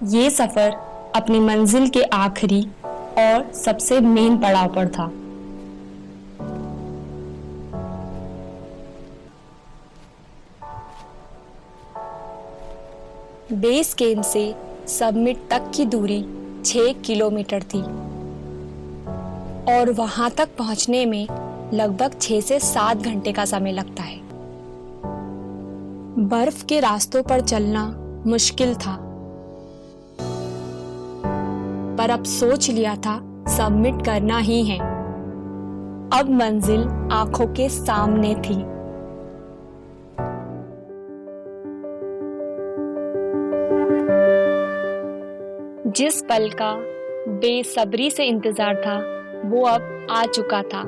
ये सफर अपनी मंजिल के आखिरी और सबसे मेन पड़ाव पर था। बेस कैंप से सबमिट तक की दूरी 6 किलोमीटर थी और वहां तक पहुंचने में लगभग 6 से 7 घंटे का समय लगता है। बर्फ के रास्तों पर चलना मुश्किल था, पर अब सोच लिया था सबमिट करना ही है। अब मंजिल आंखों के सामने थी। जिस पल का बेसब्री से इंतजार था वो अब आ चुका था।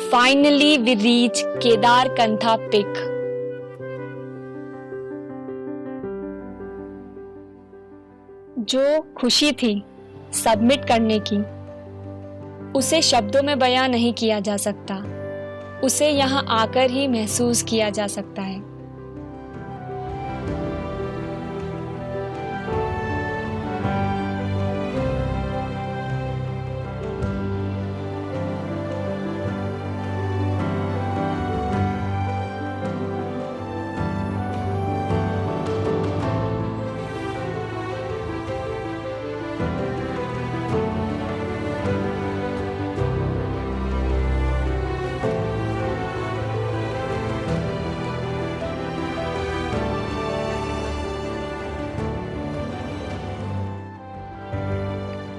Finally, we reach Kedarkantha Peak. जो खुशी थी सबमिट करने की, उसे शब्दों में बयां नहीं किया जा सकता। उसे यहाँ आकर ही महसूस किया जा सकता है।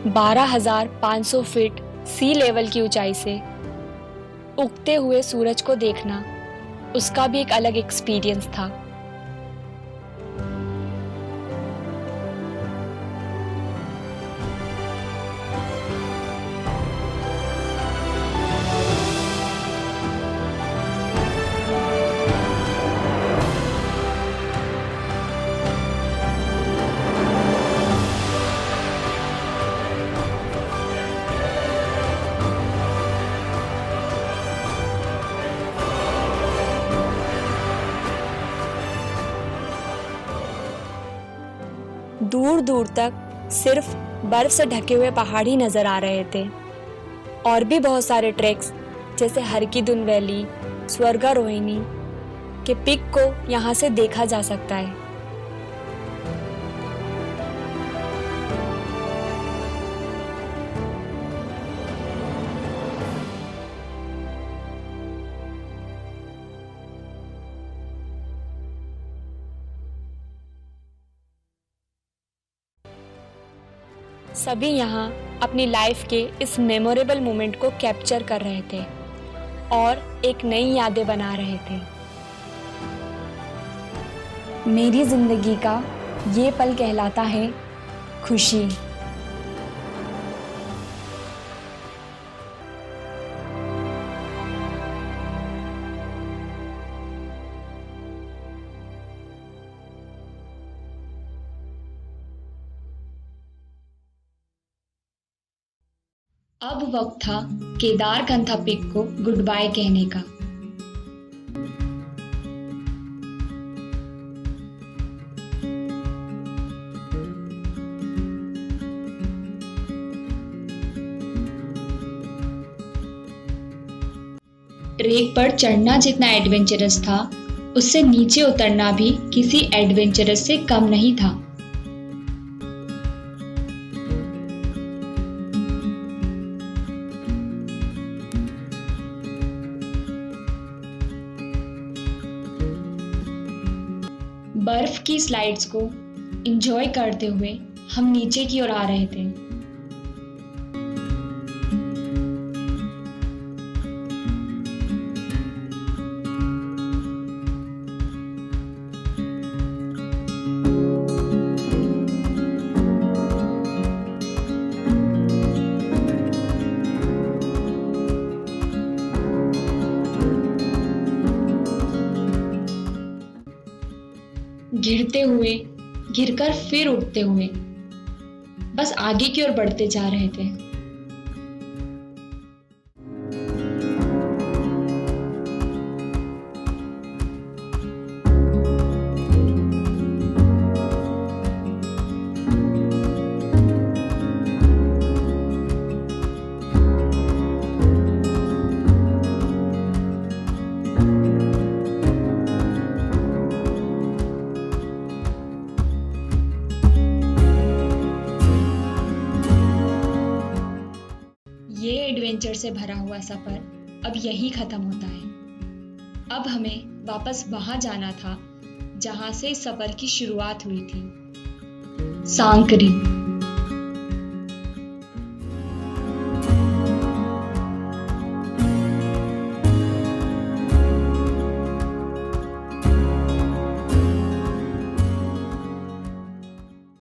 बारह 12,500 फीट सी लेवल की ऊंचाई से उगते हुए सूरज को देखना उसका भी एक अलग एक्सपीरियंस था। दूर दूर तक सिर्फ बर्फ से ढके हुए पहाड़ ही नजर आ रहे थे। और भी बहुत सारे ट्रैक्स जैसे हरकीदुन वैली, स्वर्गारोहिणी के पिक को यहाँ से देखा जा सकता है। सभी यहाँ अपनी लाइफ के इस मेमोरेबल मोमेंट को कैप्चर कर रहे थे और एक नई यादें बना रहे थे। मेरी जिंदगी का ये पल कहलाता है खुशी। अब वक्त था केदारकंथा पीक को गुड बाय कहने का। ट्रेक पर चढ़ना जितना एडवेंचरस था, उससे नीचे उतरना भी किसी एडवेंचरस से कम नहीं था। बर्फ की स्लाइड्स को एंजॉय करते हुए हम नीचे की ओर आ रहे थे। गिरते हुए, गिरकर फिर उठते हुए बस आगे की ओर बढ़ते जा रहे थे। ये एडवेंचर से भरा हुआ सफर अब यही खत्म होता है। अब हमें वापस वहां जाना था जहां से इस सफर की शुरुआत हुई थी, सांकरी।